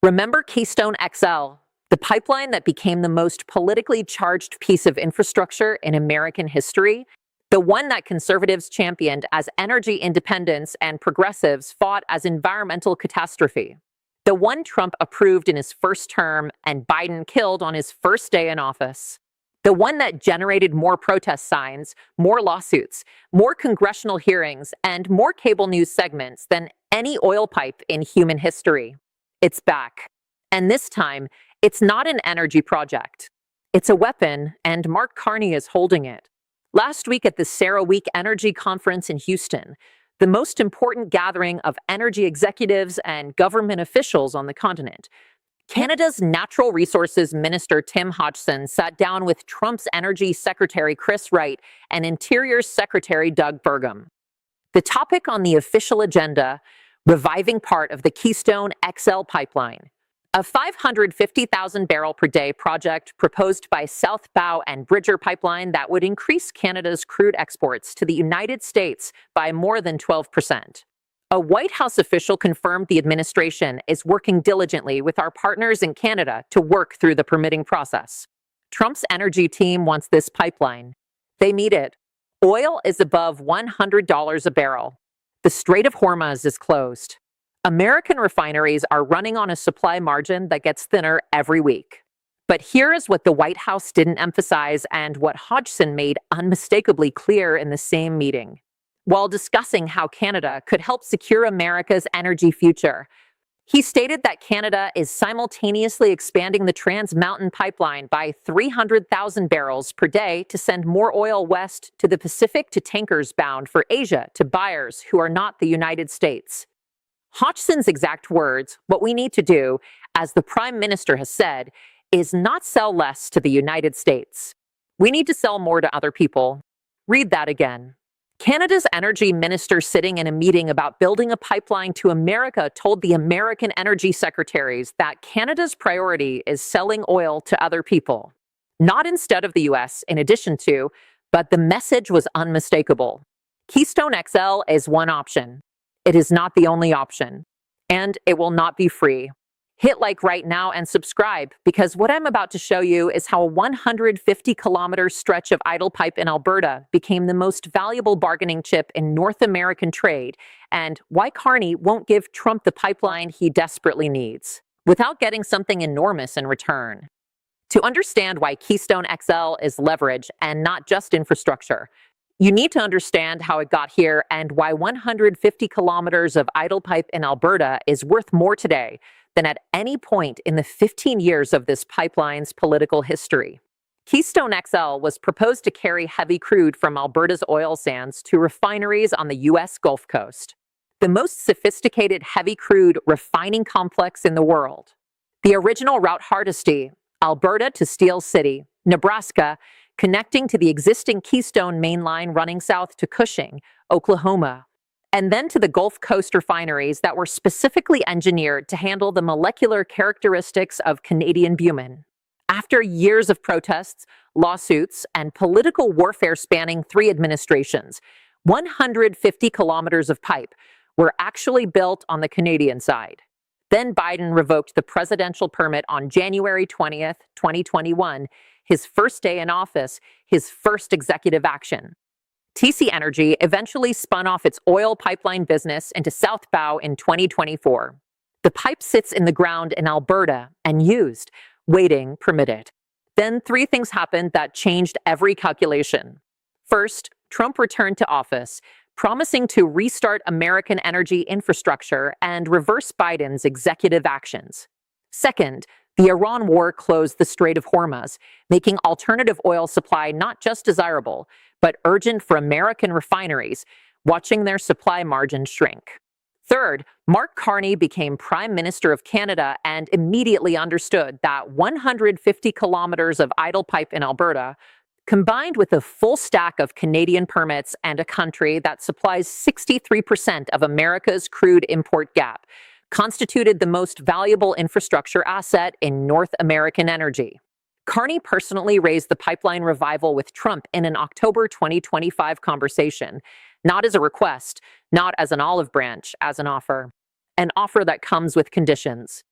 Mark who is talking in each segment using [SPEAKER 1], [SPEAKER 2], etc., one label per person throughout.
[SPEAKER 1] Remember Keystone XL, the pipeline that became the most politically charged piece of infrastructure in American history? The one that conservatives championed as energy independence and progressives fought as environmental catastrophe. The one Trump approved in his first term and Biden killed on his first day in office. The one that generated more protest signs, more lawsuits, more congressional hearings, and more cable news segments than any oil pipe in human history. It's back. And this time, it's not an energy project. It's a weapon, and Mark Carney is holding it. Last week at the CERAWeek Energy Conference in Houston, the most important gathering of energy executives and government officials on the continent, Canada's Natural Resources Minister Tim Hodgson sat down with Trump's Energy Secretary Chris Wright and Interior Secretary Doug Burgum. The topic on the official agenda: reviving part of the Keystone XL pipeline, a 550,000 barrel per day project proposed by South Bow and Bridger Pipeline that would increase Canada's crude exports to the United States by more than 12%. A White House official confirmed the administration is working diligently with our partners in Canada to work through the permitting process. Trump's energy team wants this pipeline. They need it. Oil is above $100 a barrel. The Strait of Hormuz is closed. American refineries are running on a supply margin that gets thinner every week. But here is what the White House didn't emphasize and what Hodgson made unmistakably clear in the same meeting. While discussing how Canada could help secure America's energy future, he stated that Canada is simultaneously expanding the Trans Mountain Pipeline by 300,000 barrels per day to send more oil west to the Pacific to tankers bound for Asia to buyers who are not the United States. Hodgson's exact words: what we need to do, as the Prime Minister has said, is not sell less to the United States. We need to sell more to other people. Read that again. Canada's energy minister, sitting in a meeting about building a pipeline to America, told the American energy secretaries that Canada's priority is selling oil to other people. Not instead of the US, in addition to, but the message was unmistakable. Keystone XL is one option. It is not the only option, and it will not be free. Hit like right now and subscribe, because what I'm about to show you is how a 150-kilometer stretch of idle pipe in Alberta became the most valuable bargaining chip in North American trade, and why Carney won't give Trump the pipeline he desperately needs, without getting something enormous in return. To understand why Keystone XL is leverage and not just infrastructure, you need to understand how it got here and why 150 kilometers of idle pipe in Alberta is worth more today than at any point in the 15 years of this pipeline's political history. Keystone XL was proposed to carry heavy crude from Alberta's oil sands to refineries on the U.S. Gulf Coast, the most sophisticated heavy crude refining complex in the world. The original route Hardisty, Alberta to Steel City, Nebraska, connecting to the existing Keystone main line running south to Cushing, Oklahoma, and then to the Gulf Coast refineries that were specifically engineered to handle the molecular characteristics of Canadian bitumen. After years of protests, lawsuits, and political warfare spanning 3 administrations, 150 kilometers of pipe were actually built on the Canadian side. Then Biden revoked the presidential permit on January 20th, 2021, his first day in office, his first executive action. TC Energy eventually spun off its oil pipeline business into South Bow in 2024. The pipe sits in the ground in Alberta and used, waiting permitted. Then 3 things happened that changed every calculation. First, Trump returned to office, promising to restart American energy infrastructure and reverse Biden's executive actions. Second, the Iran war closed the Strait of Hormuz, making alternative oil supply not just desirable, but urgent for American refineries, watching their supply margin shrink. Third, Mark Carney became Prime Minister of Canada and immediately understood that 150 kilometers of idle pipe in Alberta, combined with a full stack of Canadian permits and a country that supplies 63% of America's crude import gap, constituted the most valuable infrastructure asset in North American energy. Carney personally raised the pipeline revival with Trump in an October 2025 conversation, not as a request, not as an olive branch, as an offer that comes with conditions.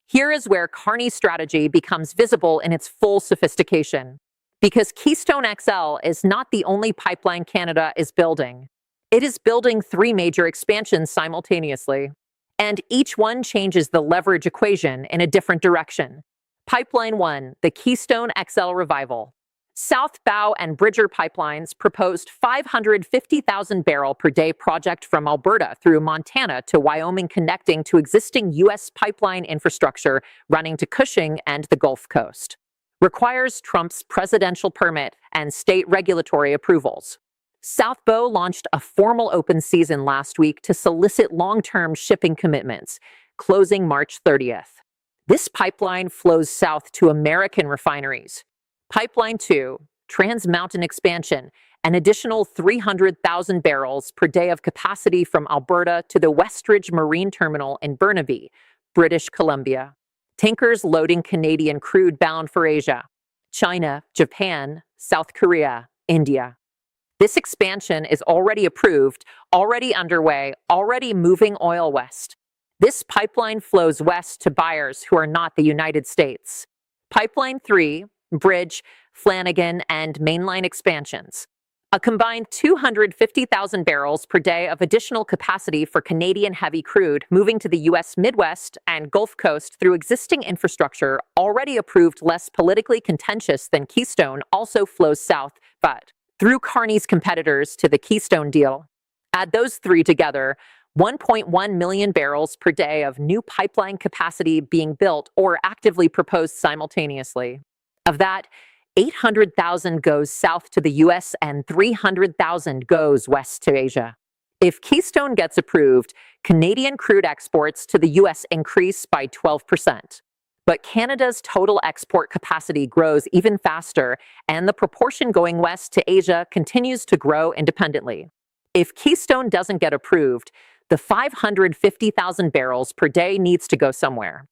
[SPEAKER 1] Here is where Carney's strategy becomes visible in its full sophistication. Because Keystone XL is not the only pipeline Canada is building. It is building three major expansions simultaneously. And each one changes the leverage equation in a different direction. Pipeline 1, the Keystone XL Revival. South Bow and Bridger pipelines proposed 550,000 barrel per day project from Alberta through Montana to Wyoming, connecting to existing U.S. pipeline infrastructure running to Cushing and the Gulf Coast. Requires Trump's presidential permit and state regulatory approvals. South Bow launched a formal open season last week to solicit long-term shipping commitments, closing March 30th. This pipeline flows south to American refineries. Pipeline 2, Trans Mountain Expansion, an additional 300,000 barrels per day of capacity from Alberta to the Westridge Marine Terminal in Burnaby, British Columbia. Tankers loading Canadian crude bound for Asia, China, Japan, South Korea, India. This expansion is already approved, already underway, already moving oil west. This pipeline flows west to buyers who are not the United States. Pipeline 3, Bridge, Flanagan, and Mainline expansions. A combined 250,000 barrels per day of additional capacity for Canadian heavy crude moving to the U.S. Midwest and Gulf Coast through existing infrastructure already approved, less politically contentious than Keystone, also flows south, but through Carney's competitors to the Keystone deal. Add those three together, 1.1 million barrels per day of new pipeline capacity being built or actively proposed simultaneously. Of that, 800,000 goes south to the U.S. and 300,000 goes west to Asia. If Keystone gets approved, Canadian crude exports to the U.S. increase by 12%. But Canada's total export capacity grows even faster, and the proportion going west to Asia continues to grow independently. If Keystone doesn't get approved, the 550,000 barrels per day needs to go somewhere.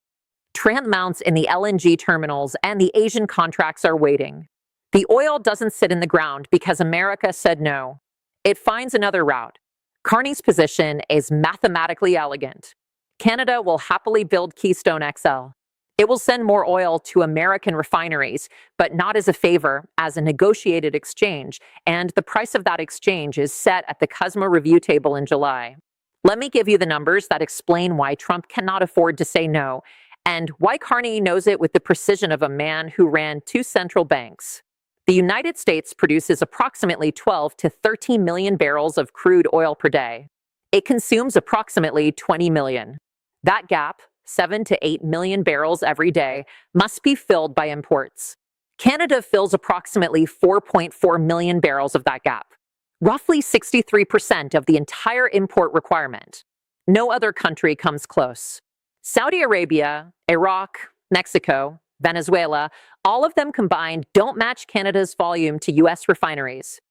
[SPEAKER 1] Trans mounts in the LNG terminals and the Asian contracts are waiting. The oil doesn't sit in the ground because America said no. It finds another route. Carney's position is mathematically elegant. Canada will happily build Keystone XL. It will send more oil to American refineries, but not as a favor, as a negotiated exchange, and the price of that exchange is set at the CUSMA review table in July. Let me give you the numbers that explain why Trump cannot afford to say no, and why Carney knows it with the precision of a man who ran two central banks. The United States produces approximately 12 to 13 million barrels of crude oil per day. It consumes approximately 20 million. That gap, 7 to 8 million barrels every day, must be filled by imports. Canada fills approximately 4.4 million barrels of that gap, roughly 63% of the entire import requirement. No other country comes close. Saudi Arabia, Iraq, Mexico, Venezuela, all of them combined don't match Canada's volume to U.S. refineries.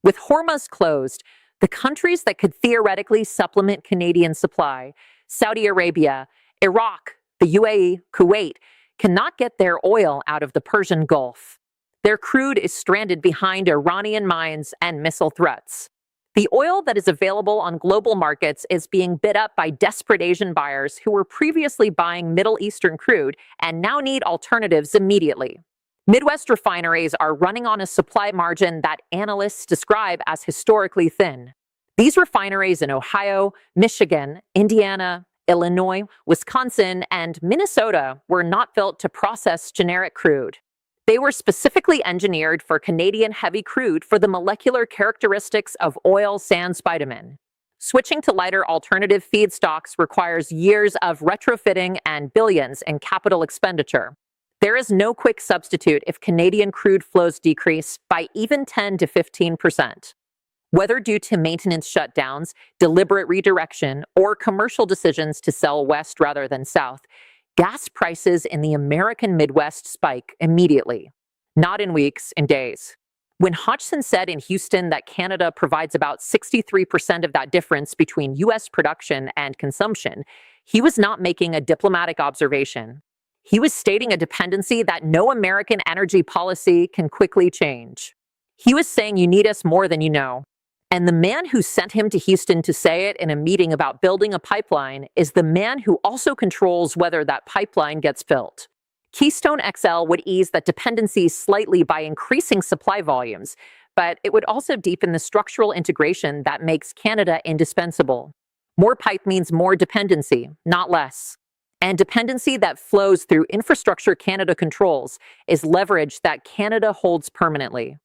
[SPEAKER 1] With Hormuz closed, the countries that could theoretically supplement Canadian supply, Saudi Arabia, Iraq, the UAE, Kuwait, cannot get their oil out of the Persian Gulf. Their crude is stranded behind Iranian mines and missile threats. The oil that is available on global markets is being bid up by desperate Asian buyers who were previously buying Middle Eastern crude and now need alternatives immediately. Midwest refineries are running on a supply margin that analysts describe as historically thin. These refineries in Ohio, Michigan, Indiana, Illinois, Wisconsin, and Minnesota were not built to process generic crude. They were specifically engineered for Canadian heavy crude for the molecular characteristics of oil sands bitumen. Switching to lighter alternative feedstocks requires years of retrofitting and billions in capital expenditure. There is no quick substitute if Canadian crude flows decrease by even 10 to 15%. Whether due to maintenance shutdowns, deliberate redirection, or commercial decisions to sell west rather than south, gas prices in the American Midwest spike immediately. Not in weeks, in days. When Hodgson said in Houston that Canada provides about 63% of that difference between U.S. production and consumption, he was not making a diplomatic observation. He was stating a dependency that no American energy policy can quickly change. He was saying you need us more than you know. And the man who sent him to Houston to say it in a meeting about building a pipeline is the man who also controls whether that pipeline gets built. Keystone XL would ease that dependency slightly by increasing supply volumes, but it would also deepen the structural integration that makes Canada indispensable. More pipe means more dependency, not less. And dependency that flows through infrastructure Canada controls is leverage that Canada holds permanently.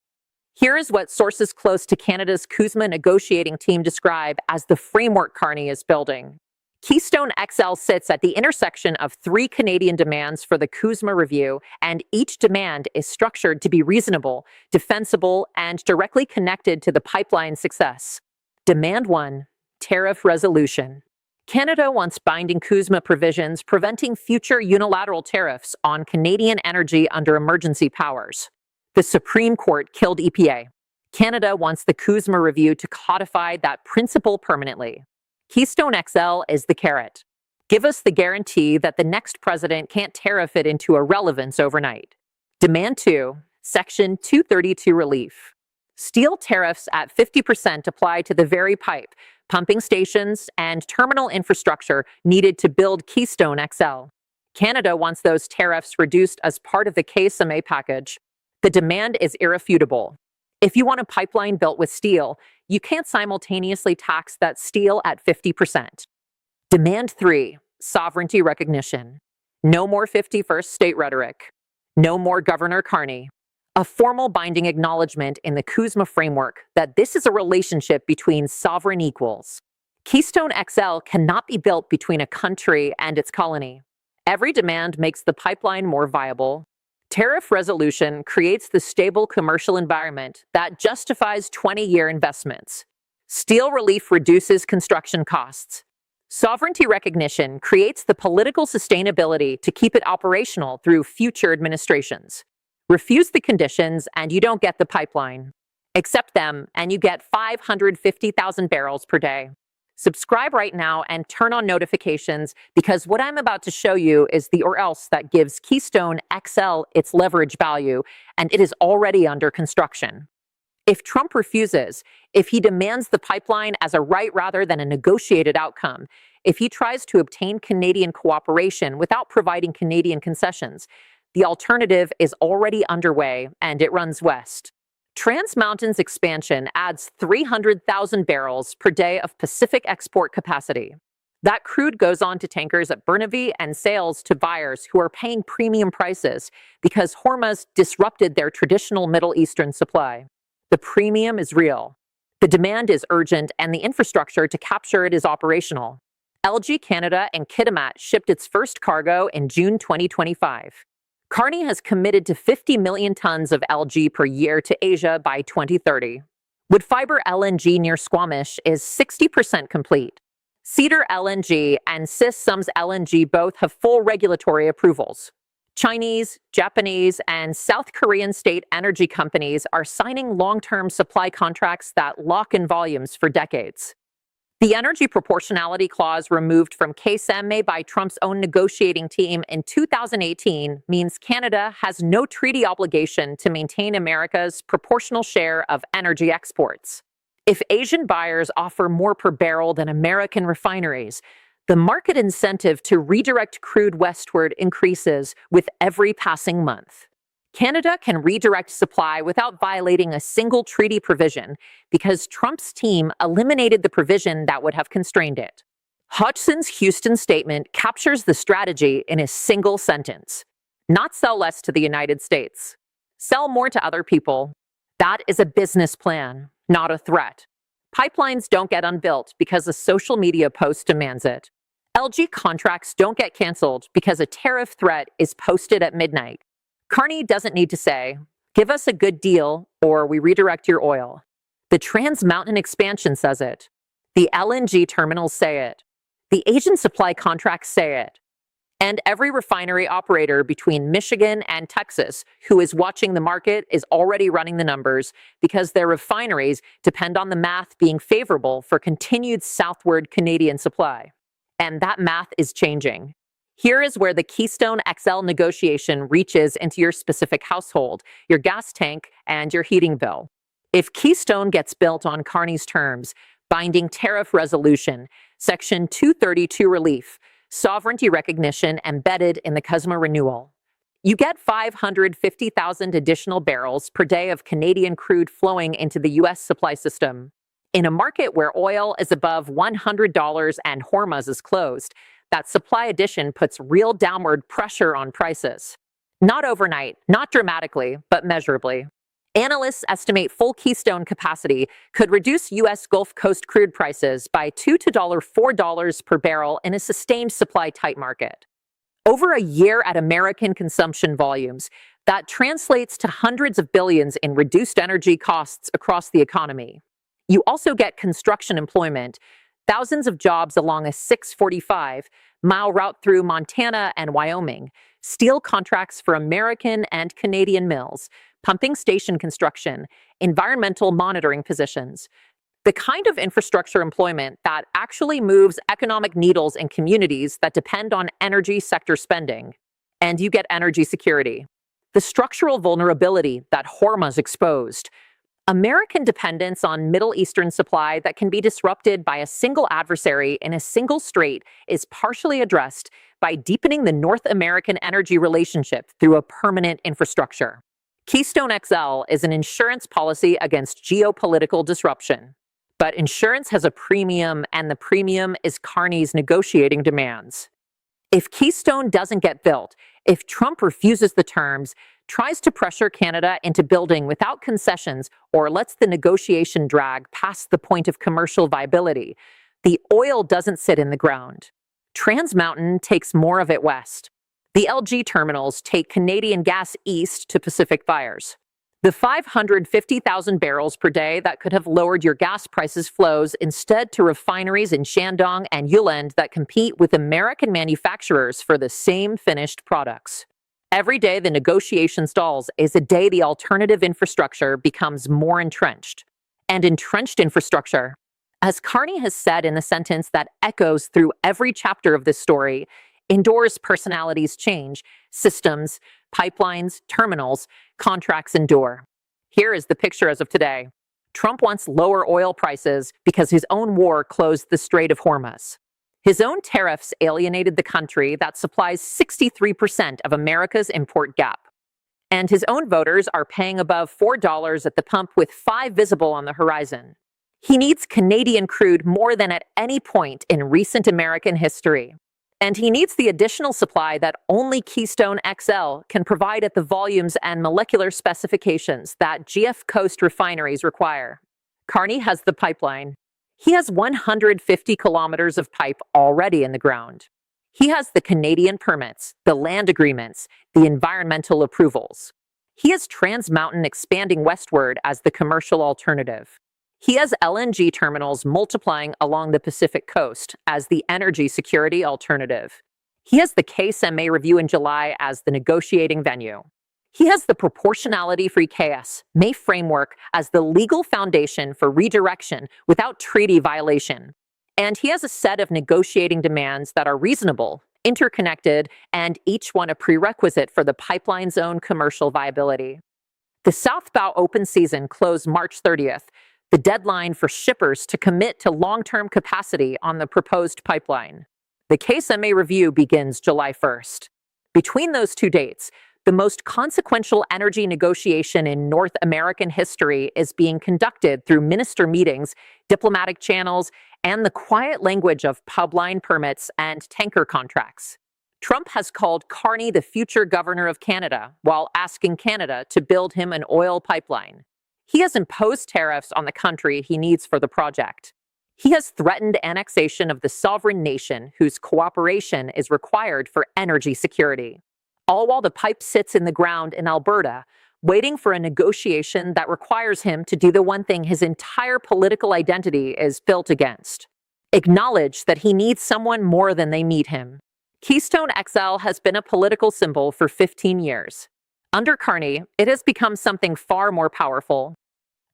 [SPEAKER 1] Here is what sources close to Canada's CUSMA negotiating team describe as the framework Carney is building. Keystone XL sits at the intersection of three Canadian demands for the CUSMA review, and each demand is structured to be reasonable, defensible, and directly connected to the pipeline's success. Demand 1, tariff resolution. Canada wants binding CUSMA provisions preventing future unilateral tariffs on Canadian energy under emergency powers. The Supreme Court killed EPA. Canada wants the CUSMA review to codify that principle permanently. Keystone XL is the carrot. Give us the guarantee that the next president can't tariff it into irrelevance overnight. Demand 2, Section 232 relief. Steel tariffs at 50% apply to the very pipe, pumping stations, and terminal infrastructure needed to build Keystone XL. Canada wants those tariffs reduced as part of the CHECKMATE package. The demand is irrefutable. If you want a pipeline built with steel, you can't simultaneously tax that steel at 50%. Demand 3, sovereignty recognition. No more 51st state rhetoric. No more Governor Carney. A formal binding acknowledgement in the CUSMA framework that this is a relationship between sovereign equals. Keystone XL cannot be built between a country and its colony. Every demand makes the pipeline more viable. Tariff resolution creates the stable commercial environment that justifies 20-year investments. Steel relief reduces construction costs. Sovereignty recognition creates the political sustainability to keep it operational through future administrations. Refuse the conditions and you don't get the pipeline. Accept them and you get 550,000 barrels per day. Subscribe right now and turn on notifications because what I'm about to show you is the or else that gives Keystone XL its leverage value, and it is already under construction. If Trump refuses, if he demands the pipeline as a right rather than a negotiated outcome, if he tries to obtain Canadian cooperation without providing Canadian concessions, the alternative is already underway and it runs west. Trans Mountain's expansion adds 300,000 barrels per day of Pacific export capacity. That crude goes on to tankers at Burnaby and sales to buyers who are paying premium prices because Hormuz disrupted their traditional Middle Eastern supply. The premium is real. The demand is urgent and the infrastructure to capture it is operational. LG Canada and CHECKMATE shipped its first cargo in June 2025. Carney has committed to 50 million tons of LG per year to Asia by 2030. Woodfibre LNG near Squamish is 60% complete. Cedar LNG and CIS-SUMS LNG both have full regulatory approvals. Chinese, Japanese, and South Korean state energy companies are signing long-term supply contracts that lock in volumes for decades. The energy proportionality clause removed from CUSMA by Trump's own negotiating team in 2018 means Canada has no treaty obligation to maintain America's proportional share of energy exports. If Asian buyers offer more per barrel than American refineries, the market incentive to redirect crude westward increases with every passing month. Canada can redirect supply without violating a single treaty provision because Trump's team eliminated the provision that would have constrained it. Hodgson's Houston statement captures the strategy in a single sentence. Not sell less to the United States. Sell more to other people. That is a business plan, not a threat. Pipelines don't get unbuilt because a social media post demands it. LG contracts don't get canceled because a tariff threat is posted at midnight. Carney doesn't need to say, give us a good deal or we redirect your oil. The Trans Mountain expansion says it. The LNG terminals say it. The Asian supply contracts say it. And every refinery operator between Michigan and Texas who is watching the market is already running the numbers because their refineries depend on the math being favorable for continued southward Canadian supply. And that math is changing. Here is where the Keystone XL negotiation reaches into your specific household, your gas tank, and your heating bill. If Keystone gets built on Carney's terms, binding tariff resolution, Section 232 relief, sovereignty recognition embedded in the CUSMA renewal, you get 550,000 additional barrels per day of Canadian crude flowing into the U.S. supply system. In a market where oil is above $100 and Hormuz is closed, that supply addition puts real downward pressure on prices. Not overnight, not dramatically, but measurably. Analysts estimate full Keystone capacity could reduce U.S. Gulf Coast crude prices by $2 to $4 per barrel in a sustained supply-tight market. Over a year at American consumption volumes, that translates to hundreds of billions in reduced energy costs across the economy. You also get construction employment, thousands of jobs along a 645-mile route through Montana and Wyoming, steel contracts for American and Canadian mills, pumping station construction, environmental monitoring positions. The kind of infrastructure employment that actually moves economic needles in communities that depend on energy sector spending. And you get energy security. The structural vulnerability that Hormuz exposed. American dependence on Middle Eastern supply that can be disrupted by a single adversary in a single strait is partially addressed by deepening the North American energy relationship through a permanent infrastructure. Keystone XL is an insurance policy against geopolitical disruption. But insurance has a premium, and the premium is Carney's negotiating demands. If Keystone doesn't get built, if Trump refuses the terms, tries to pressure Canada into building without concessions, or lets the negotiation drag past the point of commercial viability, the oil doesn't sit in the ground. Trans Mountain takes more of it west. The LG terminals take Canadian gas east to Pacific buyers. The 550,000 barrels per day that could have lowered your gas prices flows instead to refineries in Shandong and Yuland that compete with American manufacturers for the same finished products. Every day the negotiation stalls is a day the alternative infrastructure becomes more entrenched. And entrenched infrastructure, as Carney has said in the sentence that echoes through every chapter of this story, endures personalities change, systems, pipelines, terminals, contracts endure. Here is the picture as of today. Trump wants lower oil prices because his own war closed the Strait of Hormuz. His own tariffs alienated the country that supplies 63% of America's import gap. And his own voters are paying above $4 at the pump with 5 visible on the horizon. He needs Canadian crude more than at any point in recent American history. And he needs the additional supply that only Keystone XL can provide at the volumes and molecular specifications that GF Coast refineries require. Carney has the pipeline. He has 150 kilometers of pipe already in the ground. He has the Canadian permits, the land agreements, the environmental approvals. He has Trans Mountain expanding westward as the commercial alternative. He has LNG terminals multiplying along the Pacific coast as the energy security alternative. He has the CHECKMATE review in July as the negotiating venue. He has the proportionality-free CUSMA framework as the legal foundation for redirection without treaty violation. And he has a set of negotiating demands that are reasonable, interconnected, and each one a prerequisite for the pipeline's own commercial viability. The southbound open season closed March 30th, the deadline for shippers to commit to long-term capacity on the proposed pipeline. The CHECKMATE review begins July 1st. Between those two dates, the most consequential energy negotiation in North American history is being conducted through minister meetings, diplomatic channels, and the quiet language of pipeline permits and tanker contracts. Trump has called Carney the future governor of Canada while asking Canada to build him an oil pipeline. He has imposed tariffs on the country he needs for the project. He has threatened annexation of the sovereign nation whose cooperation is required for energy security. All while the pipe sits in the ground in Alberta, waiting for a negotiation that requires him to do the one thing his entire political identity is built against: acknowledge that he needs someone more than they need him. Keystone XL has been a political symbol for 15 years. Under Carney, it has become something far more powerful.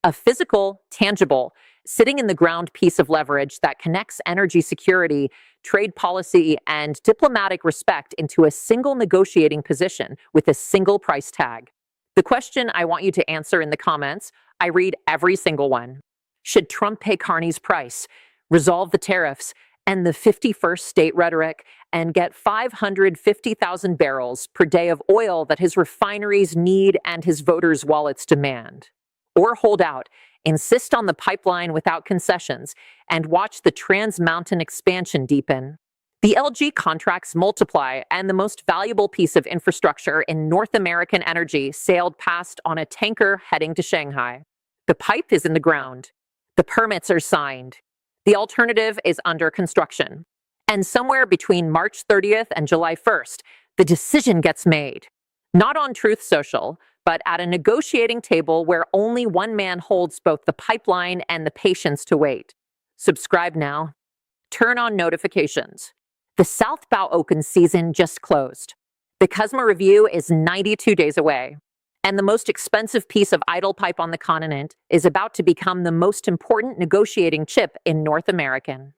[SPEAKER 1] A physical, tangible, sitting-in-the-ground piece of leverage that connects energy security, trade policy, and diplomatic respect into a single negotiating position with a single price tag. The question I want you to answer in the comments: I read every single one. Should Trump pay Carney's price, resolve the tariffs, end the 51st state rhetoric, and get 550,000 barrels per day of oil that his refineries need and his voters' wallets demand? Or hold out, insist on the pipeline without concessions, and watch the Trans Mountain expansion deepen? The LG contracts multiply, and the most valuable piece of infrastructure in North American energy sailed past on a tanker heading to Shanghai. The pipe is in the ground. The permits are signed. The alternative is under construction. And somewhere between March 30th and July 1st, the decision gets made. Not on Truth Social, but at a negotiating table where only one man holds both the pipeline and the patience to wait. Subscribe now. Turn on notifications. The South Bow Open season just closed. The CUSMA review is 92 days away. And the most expensive piece of idle pipe on the continent is about to become the most important negotiating chip in North American.